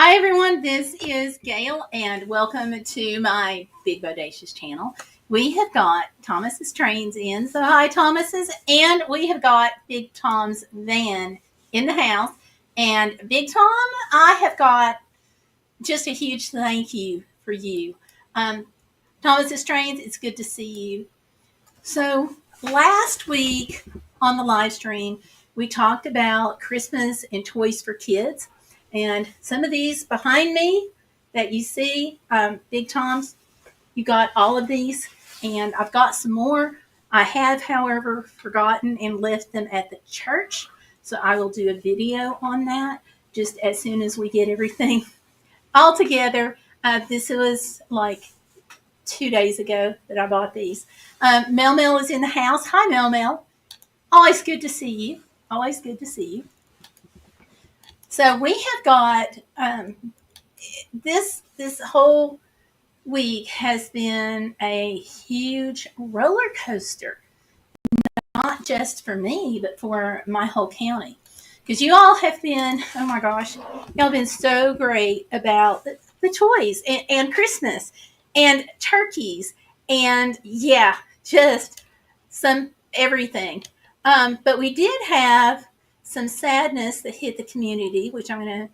Hi everyone, this is Gayle and welcome to my Big Bodacious channel. We have got Thomas's trains in, so hi Thomas's, and we have got Big Tom's van in the house. And Big Tom, I have got just a huge thank you for you. Thomas's trains, it's good to see you. So last week on the live stream, we talked about Christmas and toys for kids. And some of these behind me that you see, Big Tom's, you got all of these. And I've got some more. I have, however, forgotten and left them at the church. So I will do a video on that just as soon as we get everything all together. This was like 2 days ago that I bought these. Mel Mel is in the house. Hi, Mel Mel. Always good to see you. Always good to see you. So we have got this whole week has been a huge roller coaster, not just for me, but for my whole county. Because you all have been, oh my gosh, y'all have been so great about the toys and Christmas and turkeys and yeah, just some everything. But we did have some sadness that hit the community, which I'm going to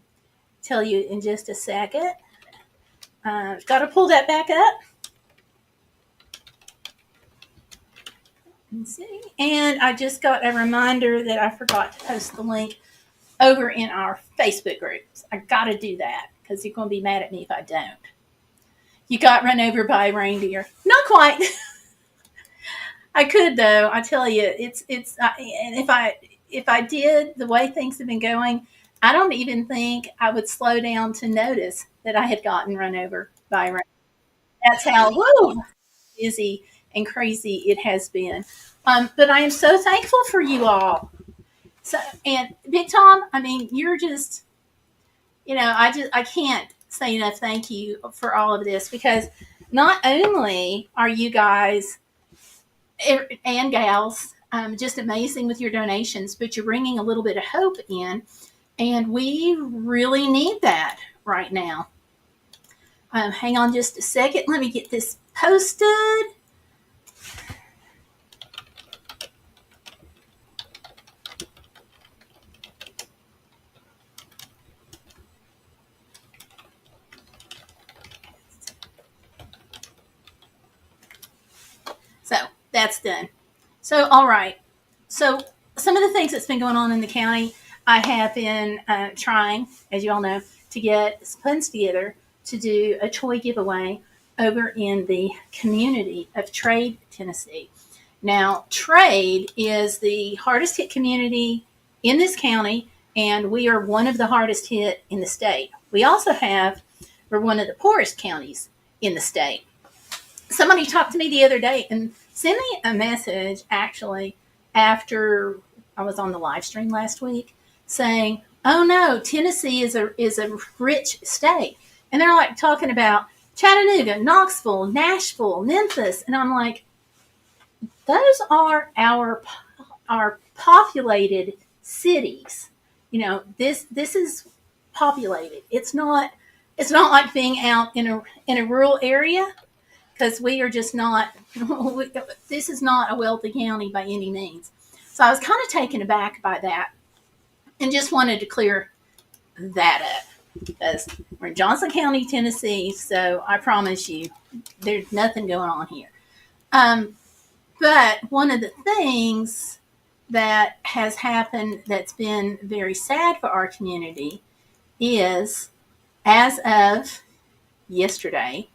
tell you in just a second. Got to pull that back up. Let's see. And I just got a reminder that I forgot to post the link over in our Facebook groups. I got to do that because you're going to be mad at me if I don't. You got run over by a reindeer. Not quite. I could though. I tell you, and if I did the way things have been going, I don't even think I would slow down to notice that I had gotten run over by a reindeer. That's how busy and crazy it has been. But I am so thankful for you all. So, and Big Tom, I mean, you're just, I can't say enough thank you for all of this because not only are you guys and gals just amazing with your donations, but you're bringing a little bit of hope in, and we really need that right now. Hang on just a second. Let me get this posted. So that's done. So, all right. So some of the things that's been going on in the county, I have been trying, as you all know, to get funds together to do a toy giveaway over in the community of Trade, Tennessee. Now, Trade is the hardest hit community in this county, and we are one of the hardest hit in the state. We're one of the poorest counties in the state. Somebody talked to me the other day and sent me a message actually after I was on the live stream last week saying, oh no, Tennessee is a rich state. And they're like talking about Chattanooga, Knoxville, Nashville, Memphis. And I'm like, those are our populated cities. This is populated. It's not like being out in a rural area. Because we are just not, this is not a wealthy county by any means. So I was kind of taken aback by that and just wanted to clear that up. Because we're in Johnson County, Tennessee, so I promise you there's nothing going on here. But one of the things that has happened that's been very sad for our community is, as of yesterday,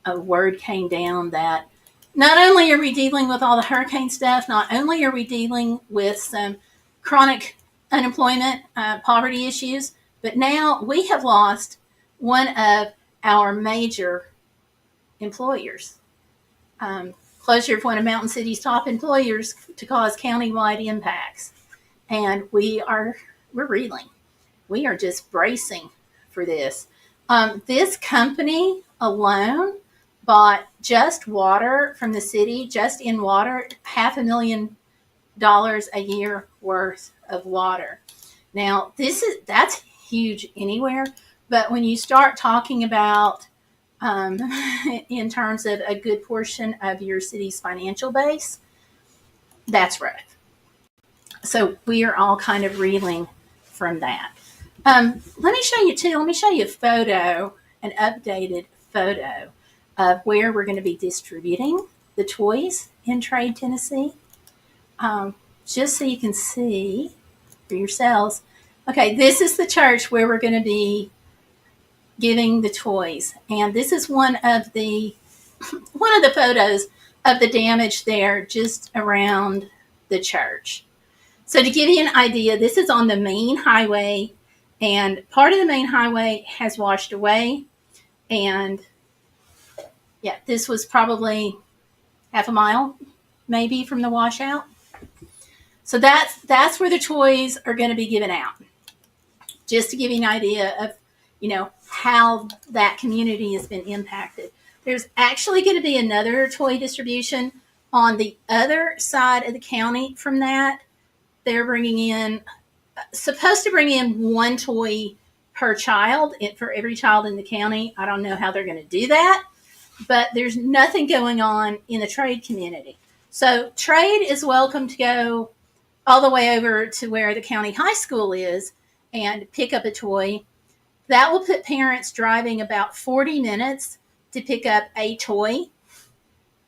a word came down that not only are we dealing with all the hurricane stuff, not only are we dealing with some chronic unemployment, poverty issues, but now we have lost one of our major employers. Closure of one of Mountain City's top employers to cause countywide impacts. And we're reeling. We are just bracing for this. This company alone bought just water from the city, just in water, $500,000 a year worth of water. Now, that's huge anywhere. But when you start talking about in terms of a good portion of your city's financial base, that's rough. So we are all kind of reeling from that. Let me show you too. Let me show you a photo, an updated photo of where we're going to be distributing the toys in Trade, Tennessee, just so you can see for yourselves. Okay, this is the church where we're going to be giving the toys, and this is one of the photos of the damage there just around the church. So to give you an idea, this is on the main highway, and part of the main highway has washed away. And yeah, this was probably half a mile maybe from the washout. So that's where the toys are going to be given out. Just to give you an idea of, how that community has been impacted. There's actually going to be another toy distribution on the other side of the county from that. They're supposed to bring in one toy per child for every child in the county. I don't know how they're going to do that, but there's nothing going on in the Trade community. So Trade is welcome to go all the way over to where the county high school is and pick up a toy. That will put parents driving about 40 minutes to pick up a toy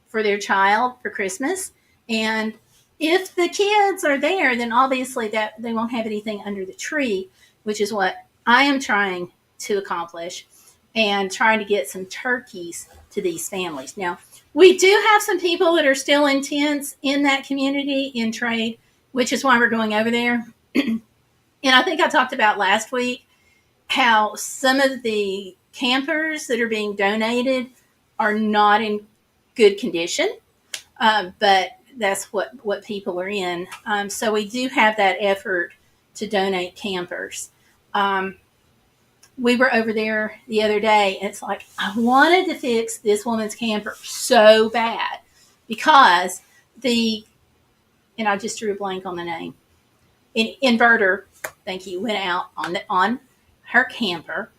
for their child for Christmas. And if the kids are there, then obviously that they won't have anything under the tree, which is what I am trying to accomplish, and trying to get some turkeys to these families. Now, we do have some people that are still in tents in that community in Trade, which is why we're going over there. And I think I talked about last week how some of the campers that are being donated are not in good condition, but that's what people are in. So we do have that effort to donate campers. We were over there the other day, and it's like, I wanted to fix this woman's camper so bad because and I just drew a blank on the name, inverter, thank you, went out on her camper.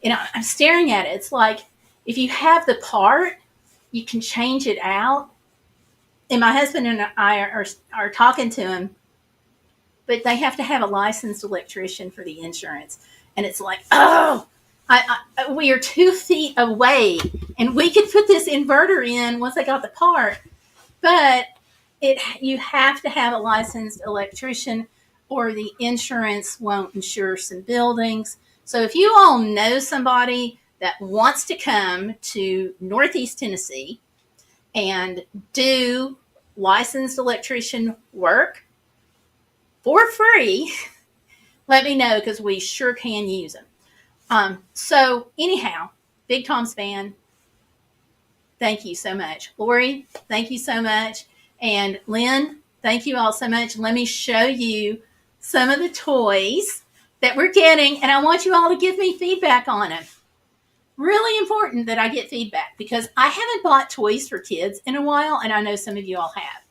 And I'm staring at it. It's like, if you have the part, you can change it out. And my husband and I are talking to him, but they have to have a licensed electrician for the insurance. And it's like, we are 2 feet away, and we could put this inverter in once I got the part. But you have to have a licensed electrician, or the insurance won't insure some buildings. So if you all know somebody that wants to come to Northeast Tennessee and do licensed electrician work for free, let me know, because we sure can use them. So anyhow, Big Tom's Band, thank you so much. Lori, thank you so much. And Lynn, thank you all so much. Let me show you some of the toys that we're getting, and I want you all to give me feedback on them. Really important that I get feedback, because I haven't bought toys for kids in a while, and I know some of you all have.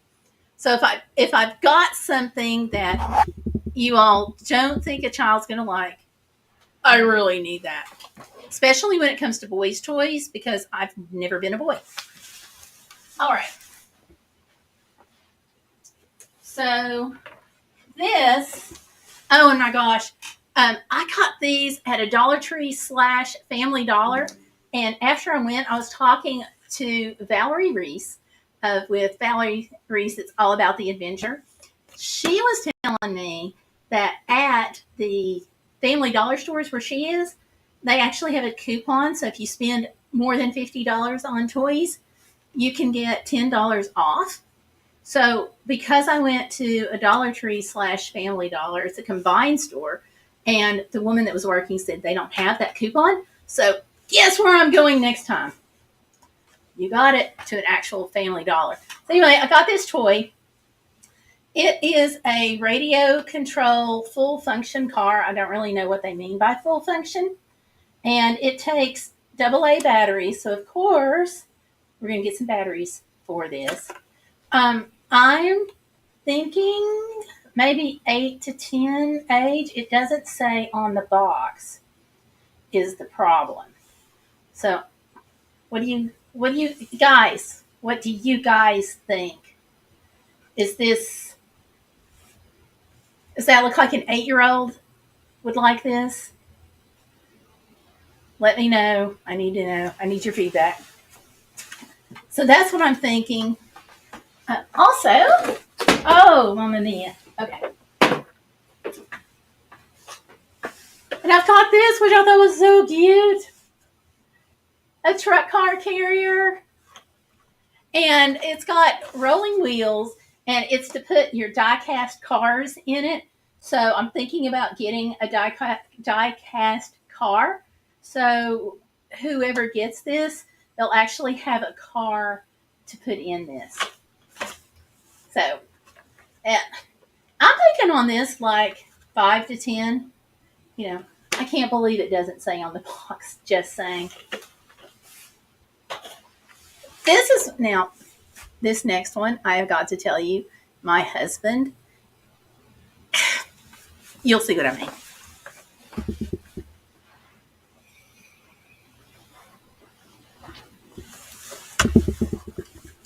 So if I've got something that you all don't think a child's going to like, I really need that. Especially when it comes to boys' toys, because I've never been a boy. All right. So this, oh my gosh, I got these at a Dollar Tree / Family Dollar. And after I went, I was talking to Valerie Reese with Valerie Reese. It's all about the adventure. She was telling me that at the Family Dollar stores where she is, they actually have a coupon. So if you spend more than $50 on toys, you can get $10 off. So because I went to a Dollar Tree / Family Dollar, it's a combined store, and the woman that was working said they don't have that coupon. So guess where I'm going next time? You got it, to an actual Family Dollar. So anyway, I got this toy. It is a radio control full function car. I don't really know what they mean by full function. And it takes AA batteries. So of course, we're going to get some batteries for this. I'm thinking maybe 8 to 10 age. It doesn't say on the box. is the problem. So what do you guys, what do you guys think? Does that look like an 8-year-old would like this? Let me know. I need to know. I need your feedback. So that's what I'm thinking. Also, oh, Mamma Mia. Okay. And I've got this, which I thought was so cute. A truck car carrier. And it's got rolling wheels, and it's to put your die-cast cars in it. So I'm thinking about getting a die-cast car. So whoever gets this, they'll actually have a car to put in this. So I'm thinking on this like 5 to 10. I can't believe it doesn't say on the box, just saying. This next one, I have got to tell you, my husband, you'll see what I mean.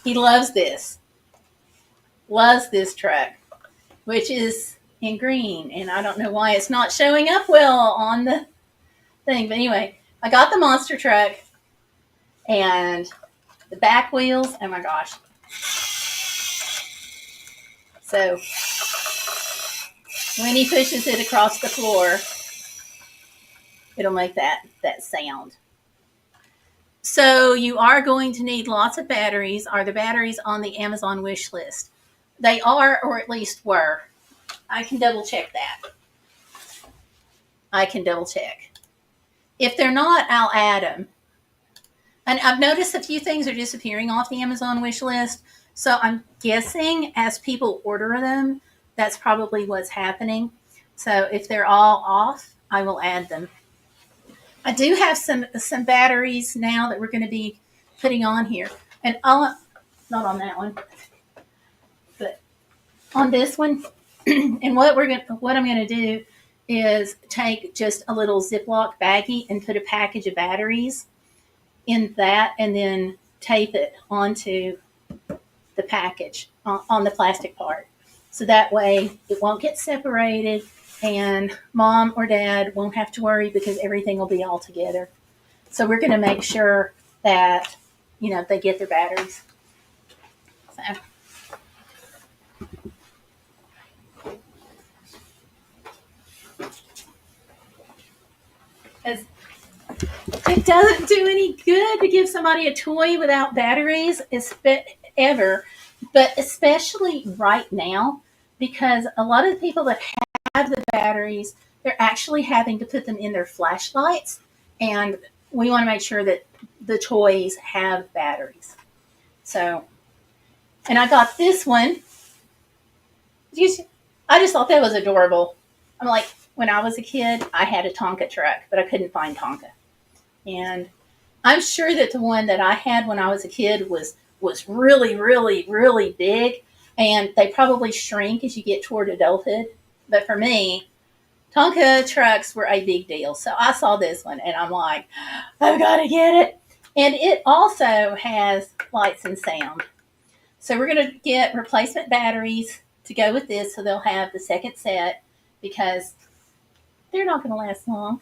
He loves this truck, which is in green, and I don't know why it's not showing up well on the thing. But anyway, I got the monster truck, and the back wheels, oh my gosh. So when he pushes it across the floor, it'll make that sound. So you are going to need lots of batteries. Are the batteries on the Amazon wish list? They are, or at least were. I can double check that. If they're not, I'll add them. And I've noticed a few things are disappearing off the Amazon wish list. So I'm guessing as people order them, that's probably what's happening. So if they're all off, I will add them. I do have some batteries now that we're going to be putting on here. And not on that one, but on this one. And what I'm going to do is take just a little Ziploc baggie and put a package of batteries in that, and then tape it onto the package on the plastic part. So that way it won't get separated, and mom or dad won't have to worry because everything will be all together. So we're going to make sure that, they get their batteries. So. It doesn't do any good to give somebody a toy without batteries, ever, but especially right now, because a lot of the people that have the batteries, they're actually having to put them in their flashlights, and we want to make sure that the toys have batteries. So, and I got this one. I just thought that was adorable. I'm like, when I was a kid, I had a Tonka truck, but I couldn't find Tonka. And I'm sure that the one that I had when I was a kid was really, really, really big. And they probably shrink as you get toward adulthood. But for me, Tonka trucks were a big deal. So I saw this one, and I'm like, I've got to get it. And it also has lights and sound. So we're going to get replacement batteries to go with this, so they'll have the second set, because they're not going to last long.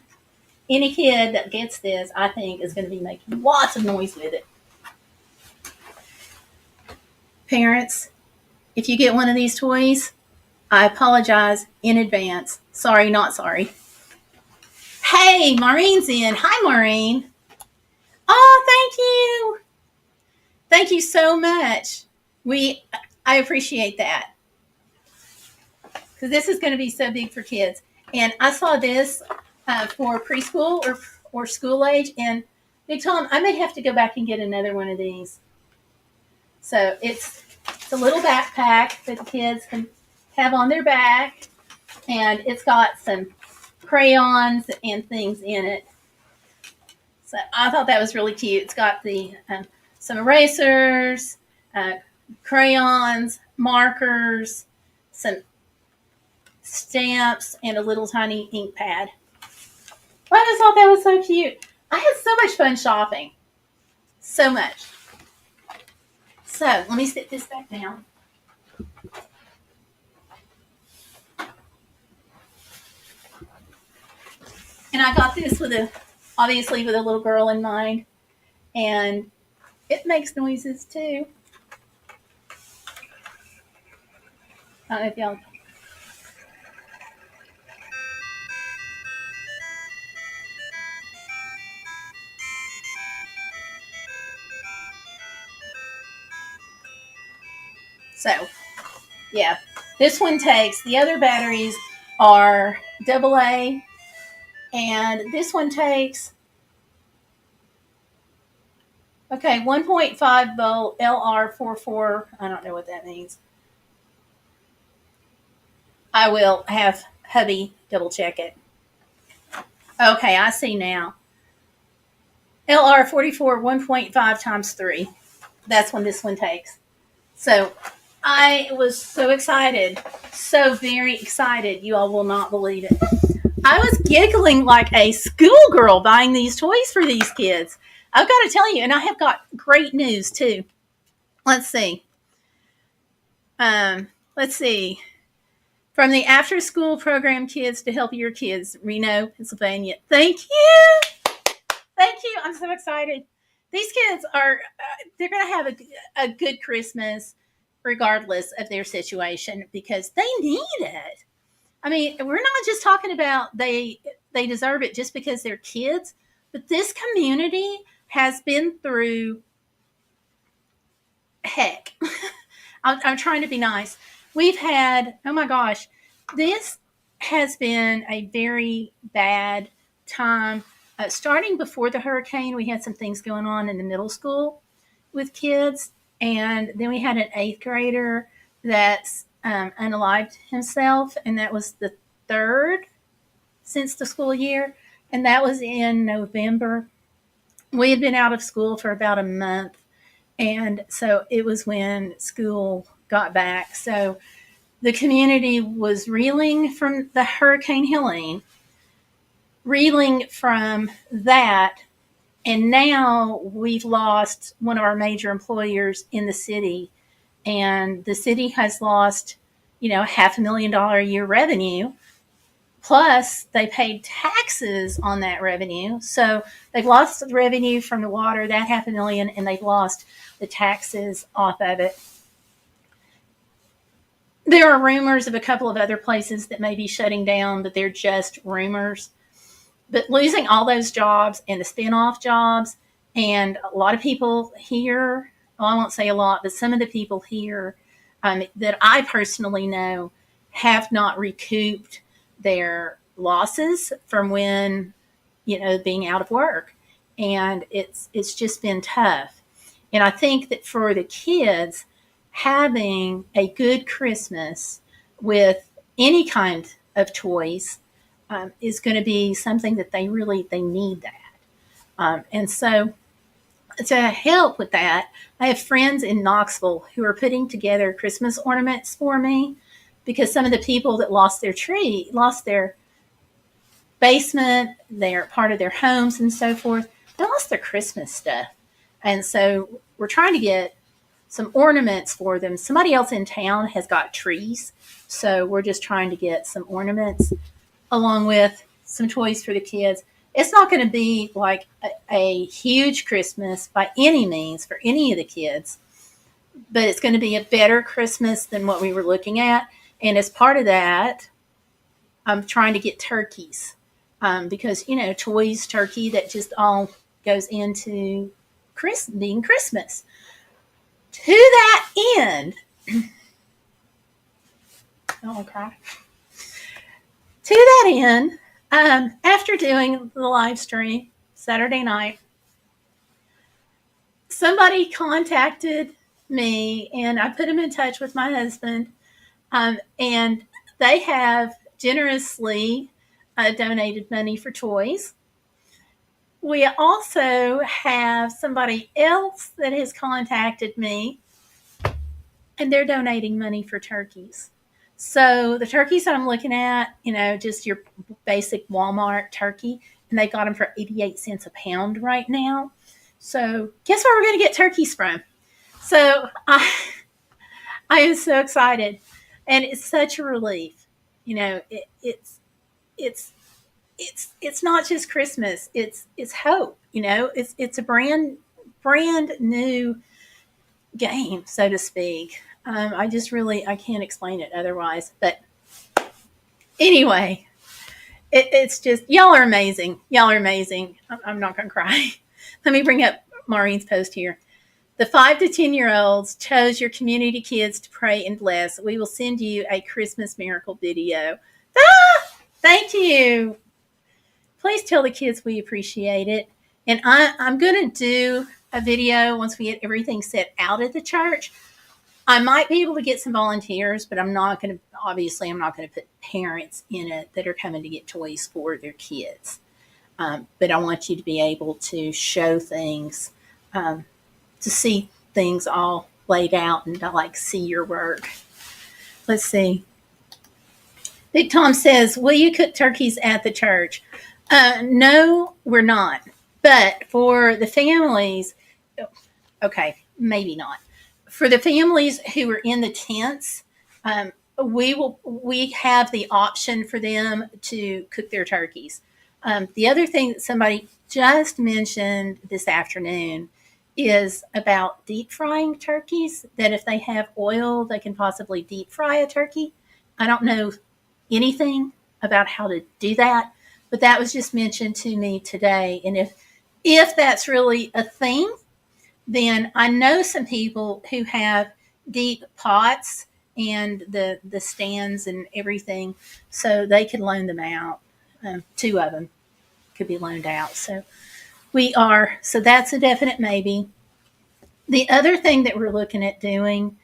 Any kid that gets this, I think, is going to be making lots of noise with it. Parents, if you get one of these toys, I apologize in advance. Sorry, not sorry. Hey, Maureen's in. Hi, Maureen. Oh, thank you. Thank you so much. I appreciate that, because this is going to be so big for kids. And I saw this for preschool or school age. And Big Tom, I may have to go back and get another one of these. So it's a little backpack that the kids can have on their back. And it's got some crayons and things in it. So I thought that was really cute. It's got some erasers, crayons, markers, some stamps, and a little tiny ink pad. I just thought that was so cute. I had so much fun shopping. So much. So let me sit this back down. And I got this obviously with a little girl in mind. And it makes noises too. I don't know if y'all. So, yeah. This one takes, the other batteries are AA, and this one takes, okay, 1.5 volt LR44. I don't know what that means. I will have hubby double check it. Okay, I see now. LR44 1.5 times 3. That's when this one takes. So I was so excited. So very excited. You all will not believe it. I was giggling like a schoolgirl buying these toys for these kids. I've got to tell you, and I have got great news too. Let's see. Let's see. From the after school program Kids to Help Your Kids, Reno, Pennsylvania. Thank you. Thank you. I'm so excited. These kids are, they're going to have a good Christmas regardless of their situation because they need it. I mean, we're not just talking about they deserve it just because they're kids, but this community has been through heck. I'm trying to be nice. We've had, oh my gosh, this has been a very bad time. Starting before the hurricane, we had some things going on in the middle school with kids. And then we had an eighth grader that's unalived himself. And that was the third since the school year. And that was in November. We had been out of school for about a month. And so it was when school got back. So the community was reeling from the Hurricane Helene, reeling from that. And now we've lost one of our major employers in the city. And the city has lost, $500,000 a year revenue. Plus, they paid taxes on that revenue. So they've lost the revenue from the water, that $500,000, and they've lost the taxes off of it. There are rumors of a couple of other places that may be shutting down, but they're just rumors. But losing all those jobs and the spin-off jobs, and a lot of people here, well, I won't say a lot, but some of the people here that I personally know have not recouped their losses from when, being out of work. And it's just been tough. And I think that for the kids, having a good Christmas with any kind of toys is going to be something that they need that. And so to help with that, I have friends in Knoxville who are putting together Christmas ornaments for me because some of the people that lost their basement, their part of their homes and so forth, they lost their Christmas stuff. And so we're trying to get some ornaments for them. Somebody else in town has got trees. So we're just trying to get some ornaments along with some toys for the kids. It's not going to be like a huge Christmas by any means for any of the kids, but it's going to be a better Christmas than what we were looking at. And as part of that, I'm trying to get turkeys because, toys, turkey, that just all goes into being Christmas. To that end, I'll cry. To that end, after doing the live stream Saturday night, somebody contacted me and I put them in touch with my husband, and they have generously donated money for toys. We also have somebody else that has contacted me, and they're donating money for turkeys. So the turkeys that I'm looking at, just your basic Walmart turkey, and they got them for 88 cents a pound right now. So guess where we're going to get turkeys from? So I am so excited, and it's such a relief. It's it's not just Christmas. It's hope. It's a brand new game, so to speak. I can't explain it otherwise. But anyway, it's just y'all are amazing. Y'all are amazing. I'm not gonna cry. Let me bring up Maureen's post here. The 5 to 10-year-olds chose your community kids to pray and bless. We will send you a Christmas miracle video. Thank you. Please tell the kids we appreciate it. And I'm going to do a video once we get everything set out at the church. I might be able to get some volunteers, but I'm not going to put parents in it that are coming to get toys for their kids. But I want you to be able to show things, to see things all laid out and to see your work. Let's see. Big Tom says, will you cook turkeys at the church? No, we're not. But for the families, okay, maybe not. For the families who are in the tents, we have the option for them to cook their turkeys. The other thing that somebody just mentioned this afternoon is about deep frying turkeys, that if they have oil, they can possibly deep fry a turkey. I don't know anything about how to do that, but that was just mentioned to me today. And if that's really a thing, then I know some people who have deep pots and the stands and everything, so they could loan them out. 2 of them could be loaned out. So that's a definite maybe. The other thing that we're looking at doing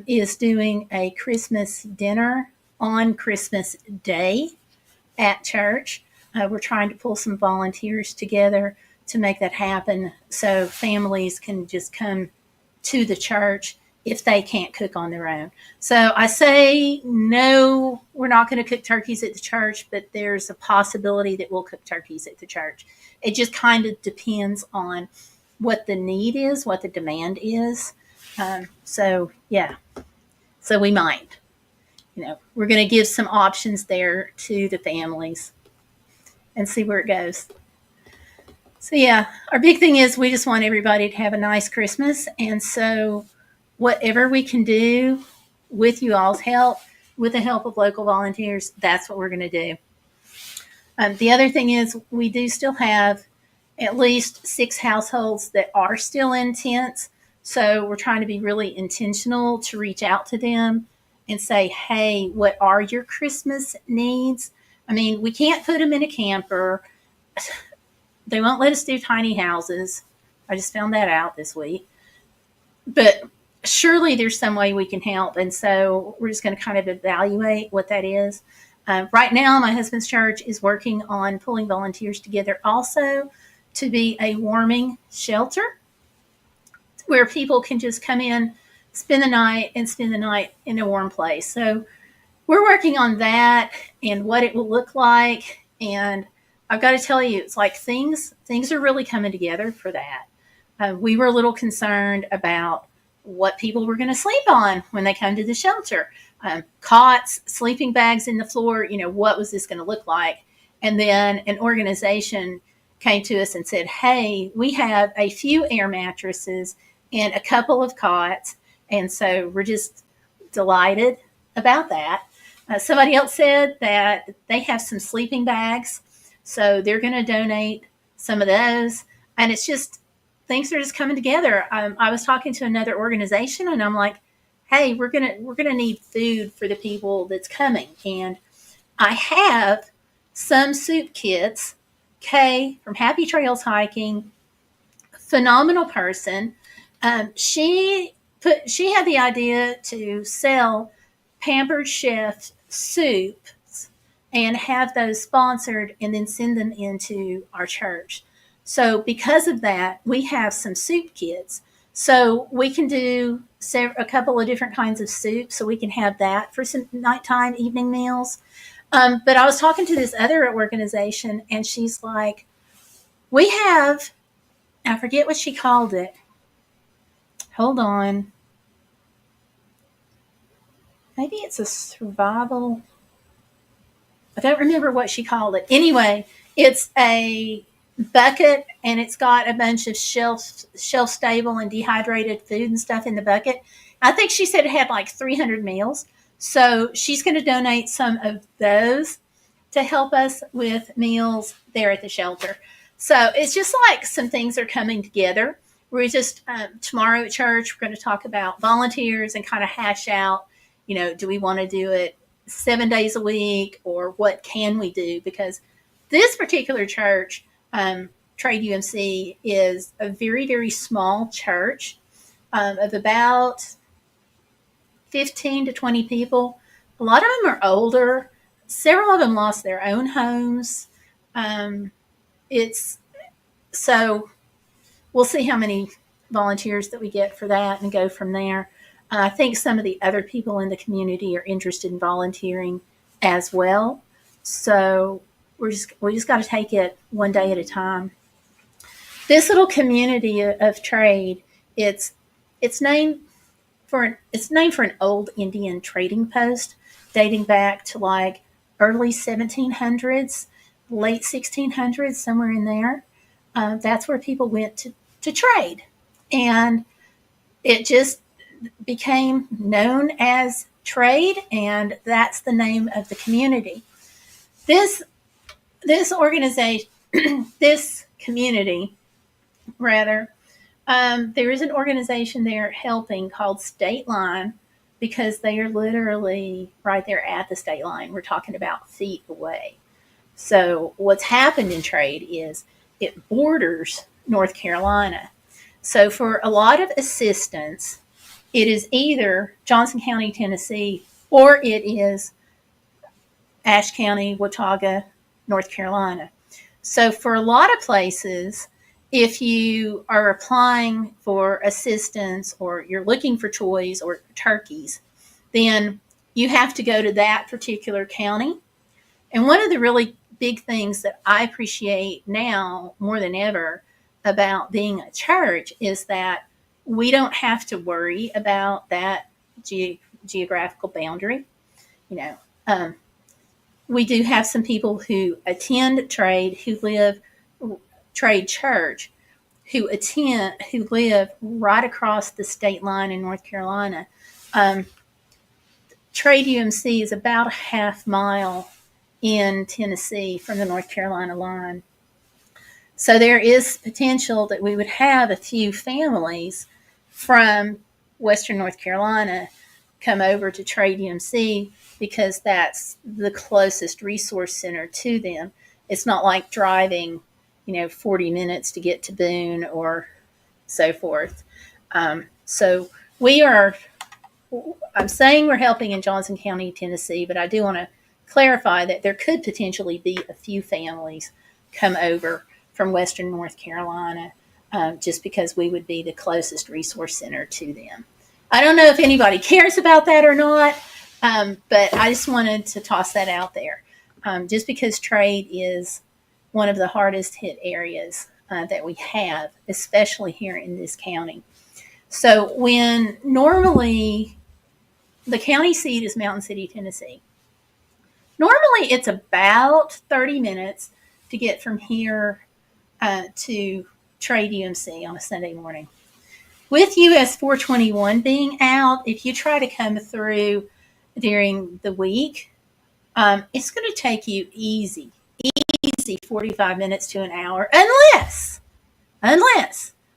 is doing a Christmas dinner on Christmas Day at church. We're trying to pull some volunteers together to make that happen, so families can just come to the church if they can't cook on their own. So I say, no, we're not going to cook turkeys at the church, but there's a possibility that we'll cook turkeys at the church. It just kind of depends on what the need is, what the demand is. So we might. We're going to give some options there to the families and see where it goes. So our big thing is we just want everybody to have a nice Christmas. And so whatever we can do with you all's help, with the help of local volunteers, that's what we're going to do. The other thing is we do still have at least 6 households that are still in tents. So we're trying to be really intentional to reach out to them and say, hey, what are your Christmas needs? I mean, we can't put them in a camper. They won't let us do tiny houses. I just found that out this week. But surely there's some way we can help. And so we're just going to kind of evaluate what that is. Right now, my husband's church is working on pulling volunteers together also to be a warming shelter where people can just come in, spend the night in a warm place. So we're working on that and what it will look like. And I've got to tell you, it's like things are really coming together for that. We were a little concerned about what people were going to sleep on when they come to the shelter. Cots, sleeping bags in the floor, what was this going to look like? And then an organization came to us and said, hey, we have a few air mattresses and a couple of cots. And so we're just delighted about that. Somebody else said that they have some sleeping bags. So they're going to donate some of those. And it's just, things are just coming together. I was talking to another organization and I'm like, hey, we're gonna need food for the people that's coming. And I have some soup kits. Kay from Happy Trails Hiking, phenomenal person. She had the idea to sell Pampered Chef soups and have those sponsored and then send them into our church. So because of that, we have some soup kits. So we can do a couple of different kinds of soup. So we can have that for some nighttime evening meals. But I was talking to this other organization, and she's like, we have, I forget what she called it. Hold on. Maybe it's a survival. I don't remember what she called it. Anyway, it's a bucket, and it's got a bunch of shelf stable and dehydrated food and stuff in the bucket. I think she said it had like 300 meals. So she's going to donate some of those to help us with meals there at the shelter. So it's just like some things are coming together. We're just tomorrow at church, we're going to talk about volunteers and kind of hash out, do we want to do it 7 days a week, or what can we do? Because this particular church, Trade UMC, is a very, very small church of about 15 to 20 people. A lot of them are older. Several of them lost their own homes. It's so we'll see how many volunteers that we get for that and go from there. I think some of the other people in the community are interested in volunteering as well. So we just got to take it one day at a time. This little community of trade, it's named for an old Indian trading post dating back to like early 1700s, late 1600s, somewhere in there. That's where people went to trade, and it just became known as trade, and that's the name of the community. This organization, this community, rather, there is an organization there helping called State Line, because they are literally right there at the state line. We're talking about feet away. So what's happened in trade is it borders North Carolina. So for a lot of assistance, it is either Johnson County, Tennessee, or it is Ashe County, Watauga, North Carolina. So for a lot of places, if you are applying for assistance or you're looking for toys or turkeys, then you have to go to that particular county. And one of the really big things that I appreciate now more than ever about being a church is that we don't have to worry about that geographical boundary. We do have some people who attend trade, who live trade church, who live right across the state line in North Carolina. Trade UMC is about a half mile in Tennessee from the North Carolina line. So there is potential that we would have a few families from Western North Carolina come over to Trade UMC, because that's the closest resource center to them. It's not like driving, 40 minutes to get to Boone or so forth. So I'm saying we're helping in Johnson County, Tennessee, but I do want to clarify that there could potentially be a few families come over from Western North Carolina, just because we would be the closest resource center to them. I don't know if anybody cares about that or not, but I just wanted to toss that out there. Just because trade is one of the hardest hit areas that we have, especially here in this county. So when normally the county seat is Mountain City, Tennessee, normally it's about 30 minutes to get from here to Trade UMC on a Sunday morning. With US 421 being out, if you try to come through during the week, it's going to take you easy 45 minutes to an hour, unless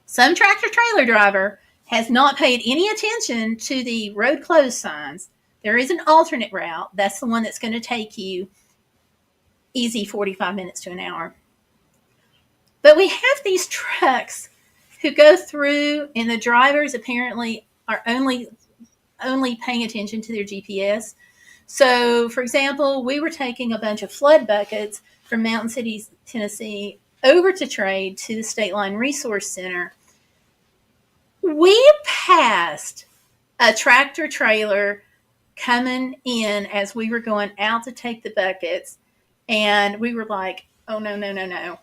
some tractor trailer driver has not paid any attention to the road closed signs. There is an alternate route. That's the one that's going to take you easy 45 minutes to an hour. But we have these trucks who go through, and the drivers apparently are only paying attention to their GPS. So, for example, we were taking a bunch of flood buckets from Mountain City, Tennessee, over to Trade to the State Line Resource Center. We passed a tractor trailer coming in as we were going out to take the buckets, and we were like, oh, no, no, no, no.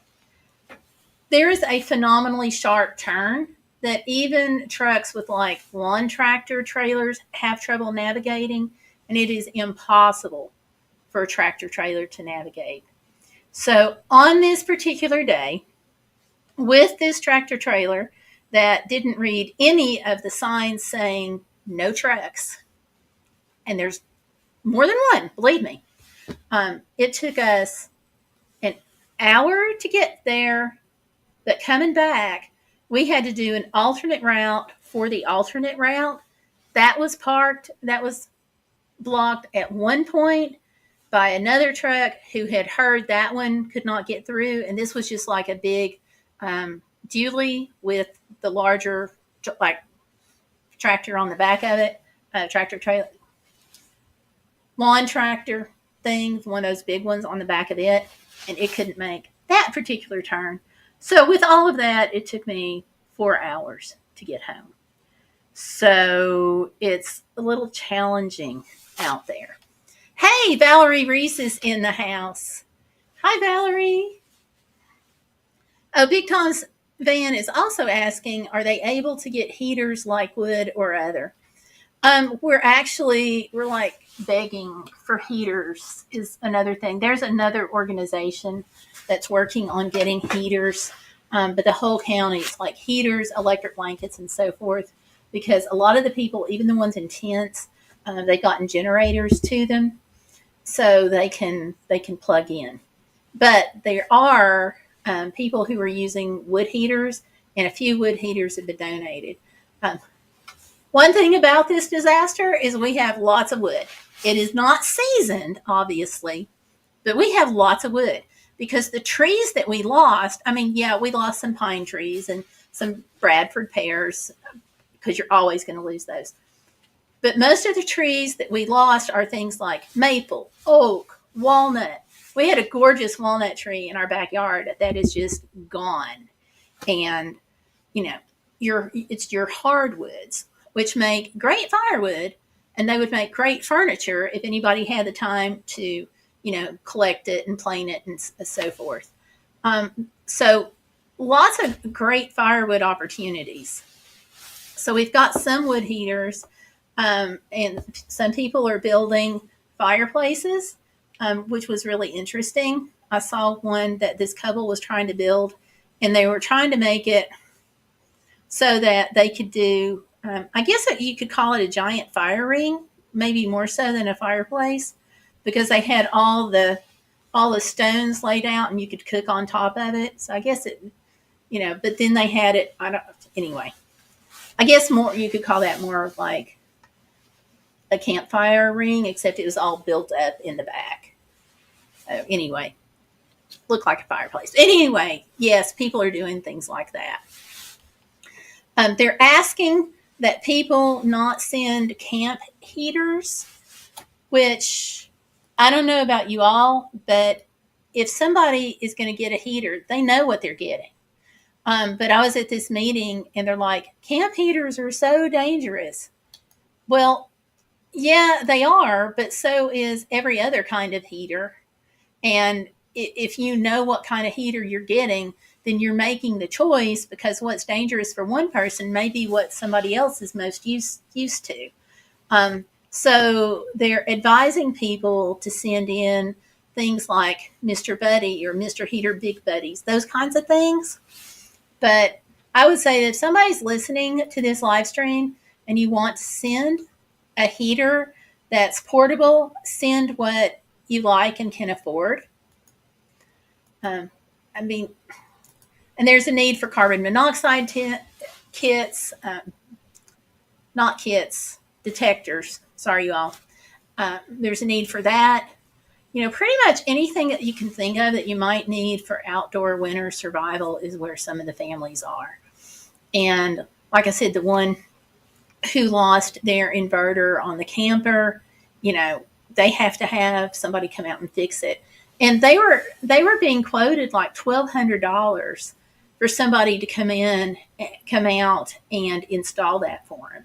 There is a phenomenally sharp turn that even trucks with like lawn tractor trailers have trouble navigating, and it is impossible for a tractor trailer to navigate. So on this particular day, with this tractor trailer that didn't read any of the signs saying no trucks, and there's more than one, believe me, it took us an hour to get there, but coming back, we had to do an alternate route for the alternate route. That was blocked at one point by another truck who had heard that one could not get through. And this was just like a big dually with the larger like tractor on the back of it, tractor trailer, lawn tractor thing, one of those big ones on the back of it. And it couldn't make that particular turn. So with all of that, it took me 4 hours to get home. So it's a little challenging out there. Hey, Valerie Reese is in the house. Hi, Valerie. Oh, Big Tom's van is also asking, are they able to get heaters like wood or other? We're like begging for heaters is another thing. There's another organization that's working on getting heaters, but the whole county is like heaters, electric blankets, and so forth, because a lot of the people, even the ones in tents, they've gotten generators to them so they can plug in. But there are people who are using wood heaters, and a few wood heaters have been donated. One thing about this disaster is we have lots of wood. It is not seasoned, obviously, but we have lots of wood because the trees that we lost, we lost some pine trees and some Bradford pears because you're always going to lose those. But most of the trees that we lost are things like maple, oak, walnut. We had a gorgeous walnut tree in our backyard that is just gone. And, it's your hardwoods, which make great firewood, and they would make great furniture if anybody had the time to, collect it and plane it and so forth. So lots of great firewood opportunities. So we've got some wood heaters, and some people are building fireplaces, which was really interesting. I saw one that this couple was trying to build, and they were trying to make it so that they could do, I guess you could call it a giant fire ring, maybe more so than a fireplace, because they had all the stones laid out and you could cook on top of it. So I guess it, but then they had it, anyway, I guess you could call that more of like a campfire ring, except it was all built up in the back. Anyway, looked like a fireplace. Anyway, yes, people are doing things like that. They're asking that people not send camp heaters, which I don't know about you all, but if somebody is going to get a heater, they know what they're getting. But I was at this meeting and they're like, camp heaters are so dangerous. Well, yeah, they are, but so is every other kind of heater. And if you know what kind of heater you're getting, then you're making the choice, because what's dangerous for one person may be what somebody else is most used to. So they're advising people to send in things like Mr. Buddy or Mr. Heater Big Buddies, those kinds of things. But I would say that if somebody's listening to this live stream and you want to send a heater that's portable, send what you like and can afford. And there's a need for carbon monoxide kits, not kits, detectors. Sorry, you all. There's a need for that. Pretty much anything that you can think of that you might need for outdoor winter survival is where some of the families are. And like I said, the one who lost their inverter on the camper, they have to have somebody come out and fix it. And they were being quoted like $1,200 for somebody to come out and install that for them.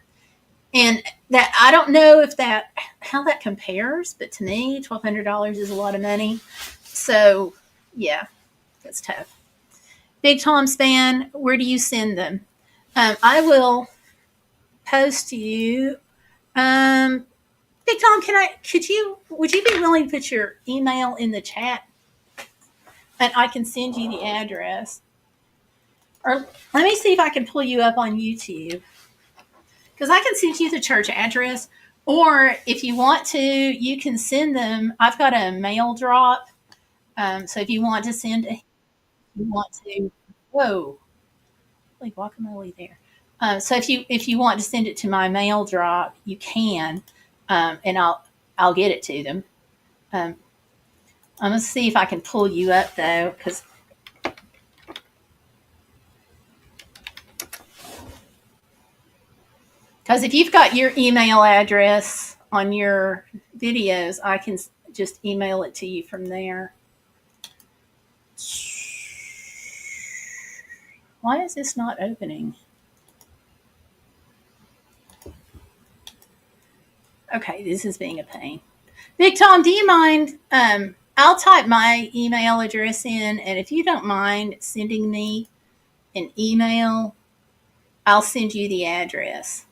And that, I don't know if that, how that compares, but to me, $1,200 is a lot of money. So, yeah, that's tough. Big Tom's fan, where do you send them? I will post you. Um, Big Tom, would you be willing to put your email in the chat and I can send you the address? Or let me see if I can pull you up on YouTube because I can send you the church address. Or if you want to, you can send them. I've got a mail drop. So if you want to you want to, whoa, like guacamole there. So if you want to send it to my mail drop, you can, and I'll get it to them. Um, I'm gonna see if I can pull you up though, because if you've got your email address on your videos, I can just email it to you from there. Why is this not opening? Okay, this is being a pain. Big Tom, do you mind? I'll type my email address in, and if you don't mind sending me an email, I'll send you the address.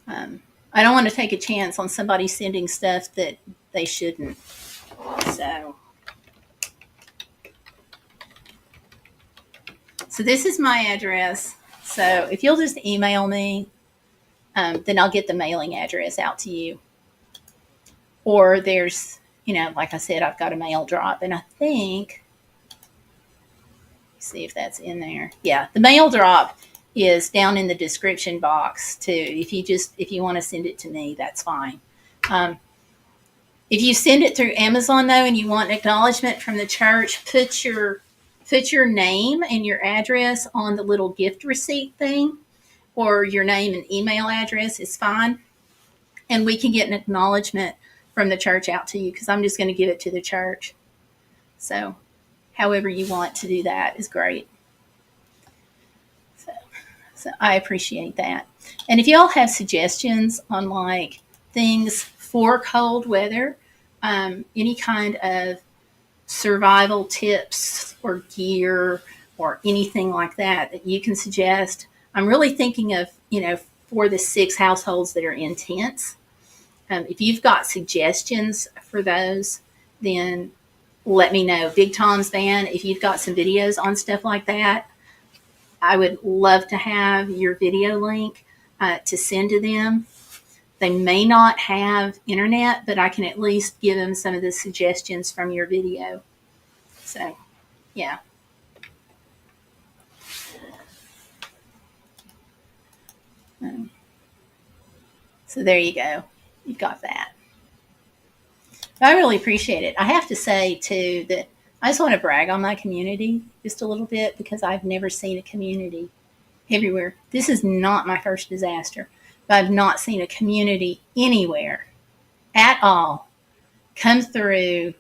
I don't want to take a chance on somebody sending stuff that they shouldn't. So this is my address. So if you'll just email me, then I'll get the mailing address out to you. Or there's, like I said, I've got a mail drop, and I think, see if that's in there. Yeah, the mail drop is down in the description box too. If you want to send it to me, that's fine. If you send it through Amazon though, and you want an acknowledgement from the church, put your name and your address on the little gift receipt thing, or your name and email address is fine, and we can get an acknowledgement from the church out to you because I'm just going to give it to the church. So however you want to do that is great. So I appreciate that. And if y'all have suggestions on like things for cold weather, any kind of survival tips or gear or anything like that you can suggest, I'm really thinking of, for the 6 households that are in tents. If you've got suggestions for those, then let me know. Big Tom's Van, if you've got some videos on stuff like that, I would love to have your video link to send to them. They may not have internet, but I can at least give them some of the suggestions from your video. So, yeah. So there you go. You've got that. I really appreciate it. I have to say, too, that I just want to brag on my community just a little bit because I've never seen a community everywhere. This is not my first disaster, but I've not seen a community anywhere at all come through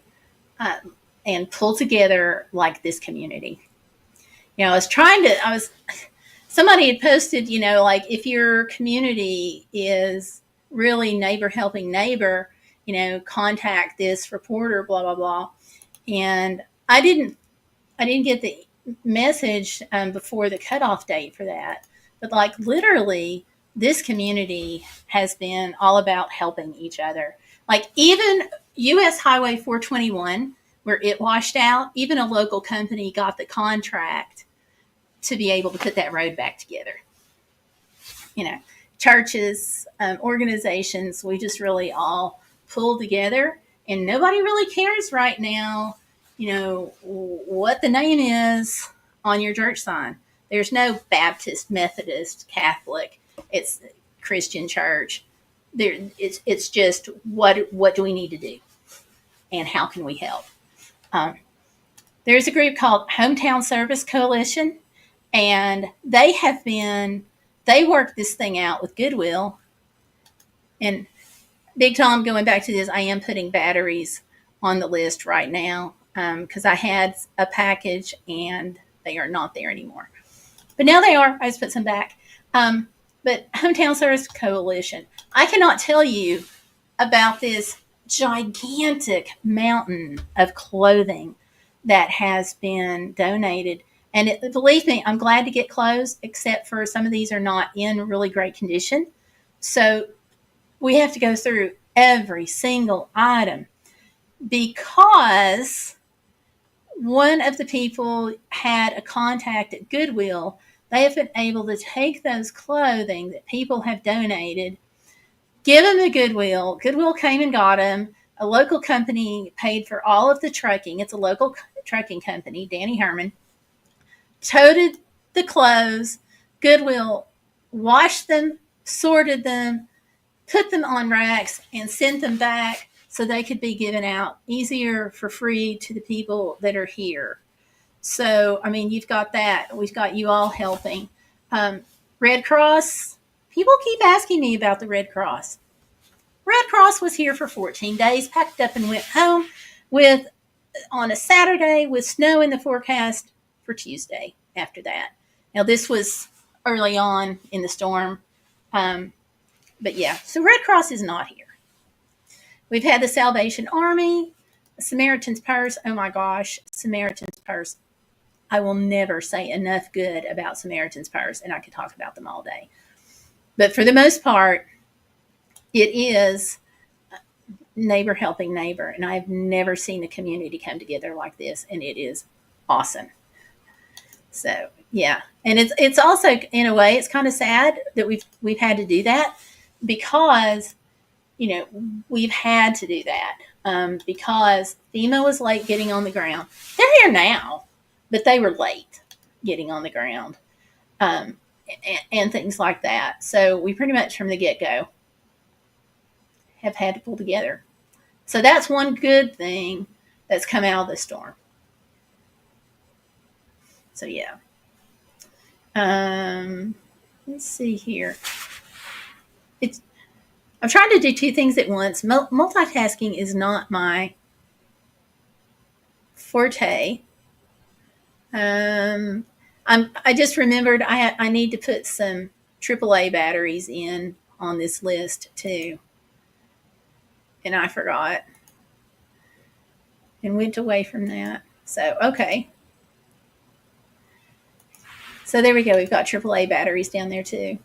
and pull together like this community. Somebody had posted, like if your community is really neighbor helping neighbor, contact this reporter, blah, blah, blah. And I didn't get the message before the cutoff date for that. But like literally, this community has been all about helping each other. Like even US Highway 421, where it washed out, even a local company got the contract to be able to put that road back together. Churches, organizations, we just really all pulled together, and nobody really cares right now, what the name is on your church sign. There's no Baptist, Methodist, Catholic. It's Christian church. It's just what do we need to do, and how can we help? There's a group called Hometown Service Coalition, and they worked this thing out with Goodwill. And Big Tom, going back to this, I am putting batteries on the list right now because I had a package and they are not there anymore. But now they are. I just put some back. But Hometown Service Coalition, I cannot tell you about this gigantic mountain of clothing that has been donated. And believe me, I'm glad to get clothes, except for some of these are not in really great condition. So we have to go through every single item because one of the people had a contact at Goodwill. They have been able to take those clothing that people have donated, give them to Goodwill. Goodwill came and got them. A local company paid for all of the trucking. It's a local trucking company, Danny Herman, toted the clothes. Goodwill washed them, sorted them, put them on racks, and sent them back so they could be given out easier for free to the people that are here. So, I mean, you've got that. We've got you all helping. Red Cross, people keep asking me about the Red Cross. Red Cross was here for 14 days, packed up and went home on a Saturday with snow in the forecast for Tuesday after that. Now, this was early on in the storm. But yeah, so Red Cross is not here. We've had the Salvation Army, Samaritan's Purse. Oh my gosh, Samaritan's Purse. I will never say enough good about Samaritan's Purse, and I could talk about them all day. But for the most part, it is neighbor helping neighbor, and I've never seen a community come together like this, and it is awesome. So yeah, and it's also, in a way, it's kind of sad that we've had to do that because, you know, we've had to do that because FEMA was late getting on the ground. They're here now, but they were late getting on the ground and things like that. So we pretty much from the get-go have had to pull together. So that's one good thing that's come out of the storm. So yeah. Let's see here. I'm trying to do two things at once. Multitasking is not my forte. I just remembered I need to put some AAA batteries in on this list too. And I forgot and went away from that. So, okay. So there we go. We've got AAA batteries down there too.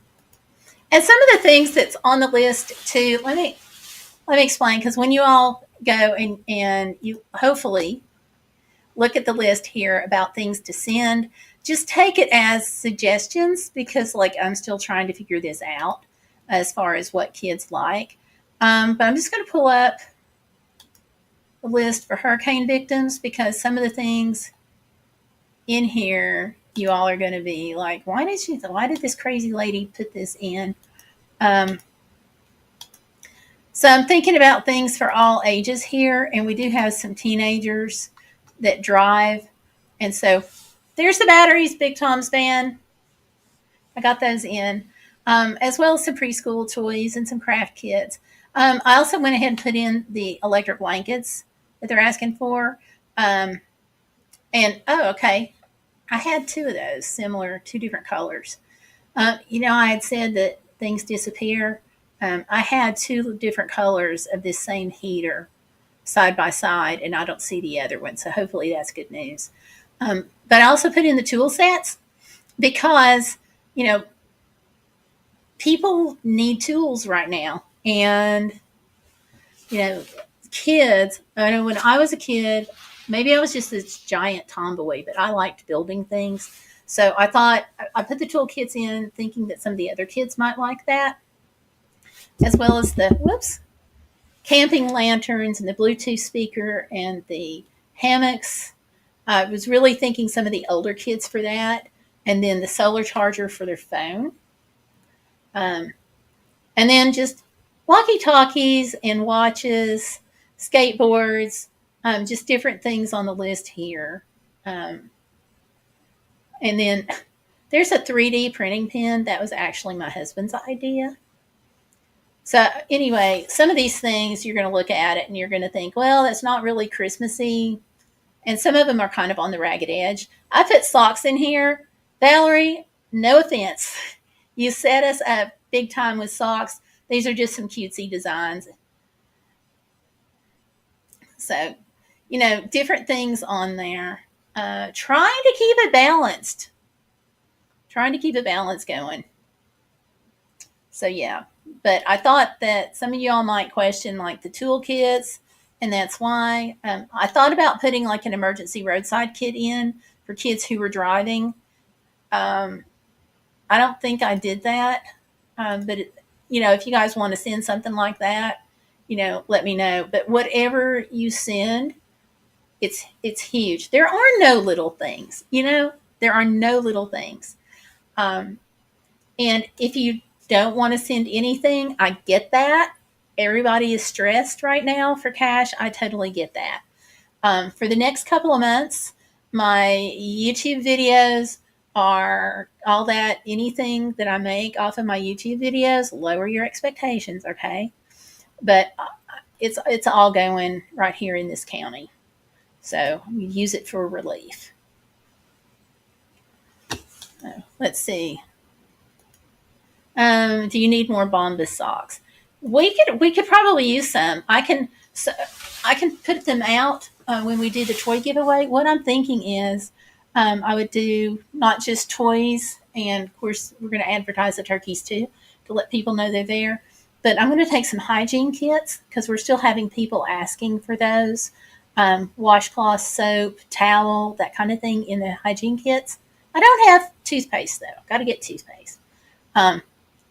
And some of the things that's on the list too, let me explain, because when you all go and you hopefully look at the list here about things to send, just take it as suggestions because, like, I'm still trying to figure this out as far as what kids like. But I'm just going to pull up the list for hurricane victims because some of the things in here you all are going to be like, why did this crazy lady put this in? So I'm thinking about things for all ages here, and we do have some teenagers that drive. And so there's the batteries, Big Tom's van. I got those in, as well as some preschool toys and some craft kits. I also went ahead and put in the electric blankets that they're asking for. Okay. I had two of those, similar, two different colors. I had said that things disappear. I had two different colors of this same heater side by side, and I don't see the other one, so hopefully that's good news. But I also put in the tool sets because, people need tools right now. And, kids, I know when I was a kid, maybe I was just this giant tomboy, but I liked building things. So I thought I put the toolkits in thinking that some of the other kids might like that, as well as the camping lanterns and the Bluetooth speaker and the hammocks. I was really thinking some of the older kids for that, and then the solar charger for their phone. And then just walkie-talkies and watches, skateboards, just different things on the list here. And then there's a 3D printing pen. That was actually my husband's idea. So anyway, some of these things, you're going to look at it and you're going to think, well, that's not really Christmassy. And some of them are kind of on the ragged edge. I put socks in here. Valerie, no offense, you set us up big time with socks. These are just some cutesy designs. So, different things on there. Trying to keep it balanced. Trying to keep a balance going. So, yeah. But I thought that some of y'all might question like the toolkits, and that's why I thought about putting like an emergency roadside kit in for kids who were driving. I don't think I did that, but if you guys want to send something like that, let me know. But whatever you send, it's huge. There are no little things, there are no little things. And if you don't want to send anything, I get that. Everybody is stressed right now for cash. I totally get that. For the next couple of months, my YouTube videos are all that. Anything that I make off of my YouTube videos, lower your expectations, okay? But it's all going right here in this county. So use it for relief. Let's see. Do you need more Bombas socks? We could probably use some. I can put them out when we do the toy giveaway. What I'm thinking is I would do not just toys, and of course we're going to advertise the turkeys too to let people know they're there. But I'm going to take some hygiene kits because we're still having people asking for those. Washcloth, soap, towel, that kind of thing in the hygiene kits. I don't have toothpaste though. Got to get toothpaste.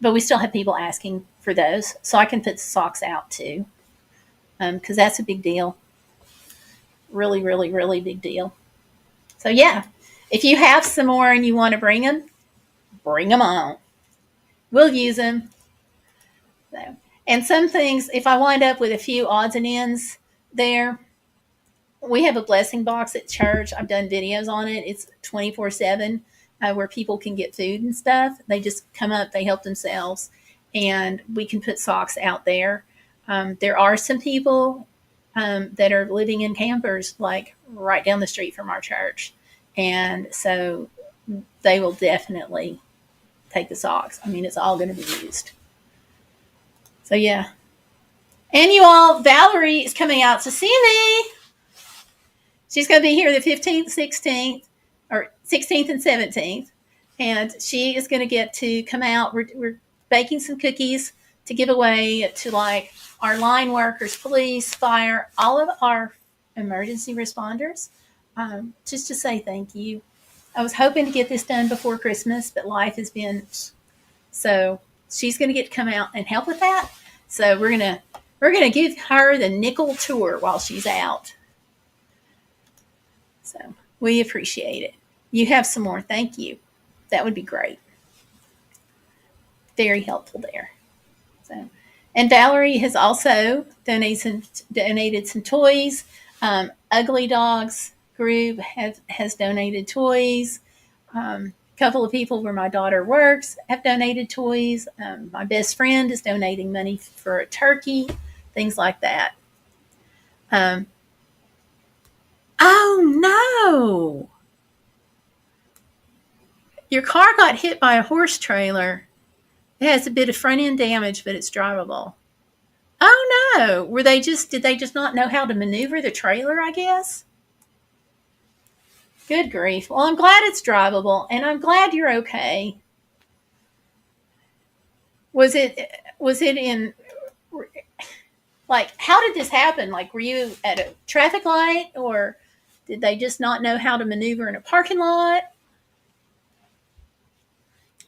But we still have people asking for those, so I can put socks out too, because that's a big deal. Really, really, really big deal. So yeah, if you have some more and you want to bring them on. We'll use them. So, and some things, if I wind up with a few odds and ends there, we have a blessing box at church. I've done videos on it. It's 24/7. Where people can get food and stuff. They just come up, they help themselves, and we can put socks out there. There are some people that are living in campers, like right down the street from our church, and so they will definitely take the socks. I mean, it's all going to be used. So yeah. And you all, Valerie is coming out to see me. She's going to be here the 15th, 16th. Or 16th and 17th, and she is going to get to come out. We're baking some cookies to give away to like our line workers, police, fire, all of our emergency responders, just to say thank you. I was hoping to get this done before Christmas, but life has been so. She's going to get to come out and help with that. So we're gonna give her the nickel tour while she's out. So we appreciate it. You have some more. Thank you. That would be great. Very helpful there. So, and Valerie has also donated some toys. Ugly Dogs group has donated toys. A couple of people where my daughter works have donated toys. My best friend is donating money for a turkey, things like that. Oh no! Your car got hit by a horse trailer. It has a bit of front end damage, but it's drivable. Oh no! Did they just not know how to maneuver the trailer, I guess? Good grief. Well, I'm glad it's drivable, and I'm glad you're okay. Was it in, like, how did this happen? Like, were you at a traffic light, or did they just not know how to maneuver in a parking lot?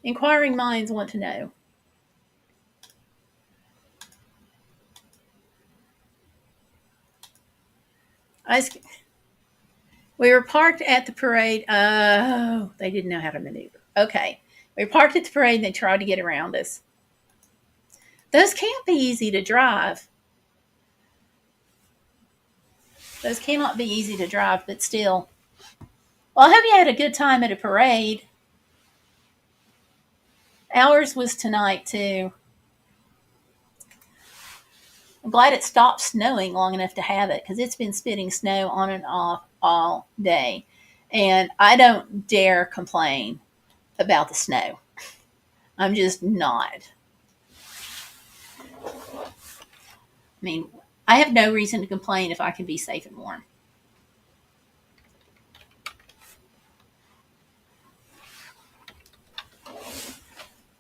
Inquiring minds want to know. We were parked at the parade. Oh, they didn't know how to maneuver. Okay. We were parked at the parade and they tried to get around us. Those can't be easy to drive. Those cannot be easy to drive, but still. Well, I hope you had a good time at a parade. Ours was tonight, too. I'm glad it stopped snowing long enough to have it, because it's been spitting snow on and off all day. And I don't dare complain about the snow. I'm just not. I mean, I have no reason to complain if I can be safe and warm.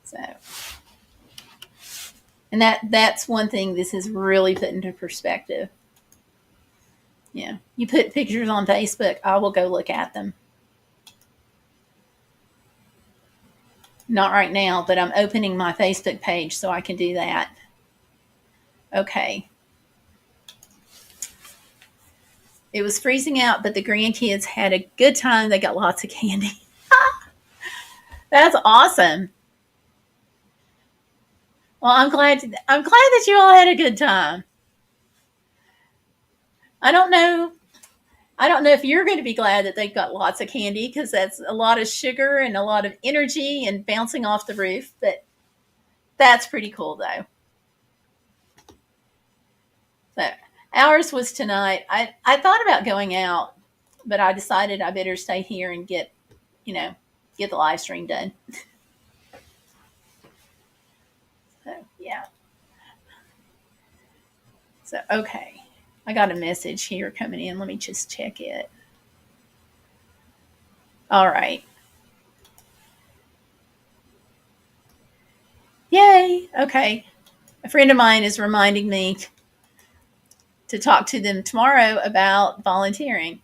So, and that's one thing this has really put into perspective. Yeah, you put pictures on Facebook, I will go look at them. Not right now, but I'm opening my Facebook page so I can do that. Okay. It was freezing out, but the grandkids had a good time. They got lots of candy. That's awesome. Well, I'm glad that you all had a good time. I don't know. I don't know if you're going to be glad that they've got lots of candy because that's a lot of sugar and a lot of energy and bouncing off the roof. But that's pretty cool, though. So ours was tonight. I thought about going out, but I decided I better stay here and get the live stream done. So, yeah. So, okay. I got a message here coming in. Let me just check it. All right. Yay. Okay. A friend of mine is reminding me to talk to them tomorrow about volunteering.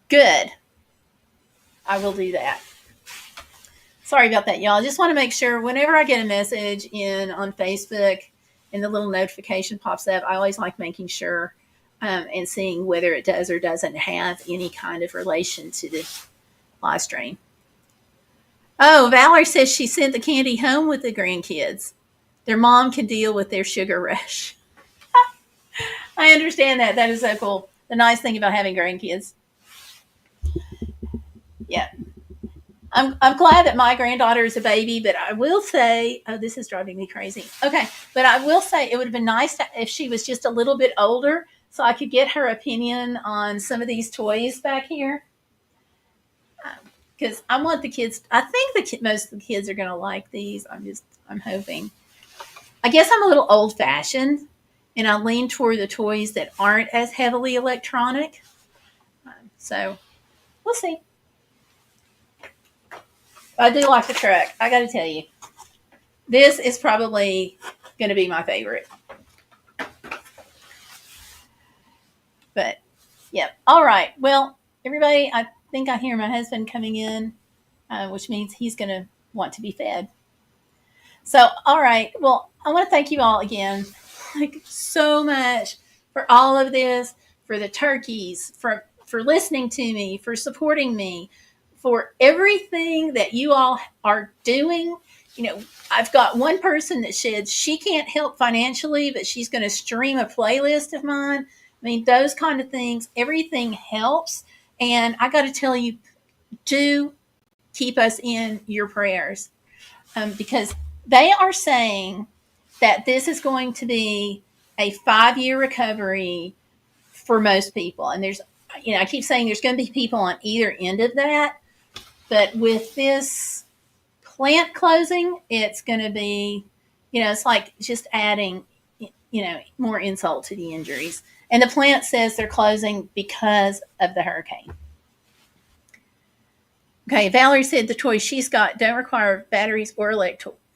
Good. I will do that. Sorry about that, y'all. I just want to make sure whenever I get a message in on Facebook and the little notification pops up, I always like making sure and seeing whether it does or doesn't have any kind of relation to the live stream. Oh, Valerie says she sent the candy home with the grandkids. Their mom can deal with their sugar rush. I understand that. That is so cool. The nice thing about having grandkids. Yeah. I'm glad that my granddaughter is a baby, but I will say, oh, this is driving me crazy. Okay, but I will say it would have been nice if she was just a little bit older so I could get her opinion on some of these toys back here. Because I want the kids, I think most of the kids are going to like these. I'm hoping. I guess I'm a little old fashioned and I lean toward the toys that aren't as heavily electronic. So we'll see. I do like the truck. I got to tell you, this is probably going to be my favorite. But, yeah. All right. Well, everybody, I think I hear my husband coming in, which means he's going to want to be fed. So, all right. Well, I want to thank you all again, so much for all of this, for the turkeys, for listening to me, for supporting me, for everything that you all are doing. I've got one person that said she can't help financially, but she's going to stream a playlist of mine. I mean, those kind of things, everything helps. And I got to tell you, do keep us in your prayers because they are saying that this is going to be a 5-year recovery for most people. And I keep saying there's going to be people on either end of that. But with this plant closing, it's going to be, it's like just adding, more insult to the injuries. And the plant says they're closing because of the hurricane. Okay, Valerie said the toys she's got don't require batteries or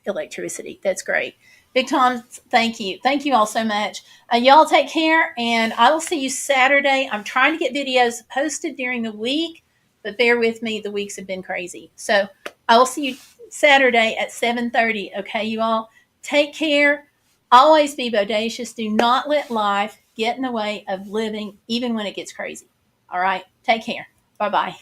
electricity. That's great. Big Tom, thank you. Thank you all so much. Y'all take care, and I will see you Saturday. I'm trying to get videos posted during the week, but bear with me. The weeks have been crazy. So I will see you Saturday at 7:30. Okay, you all? Take care. Always be bodacious. Do not let life get in the way of living, even when it gets crazy. All right? Take care. Bye-bye.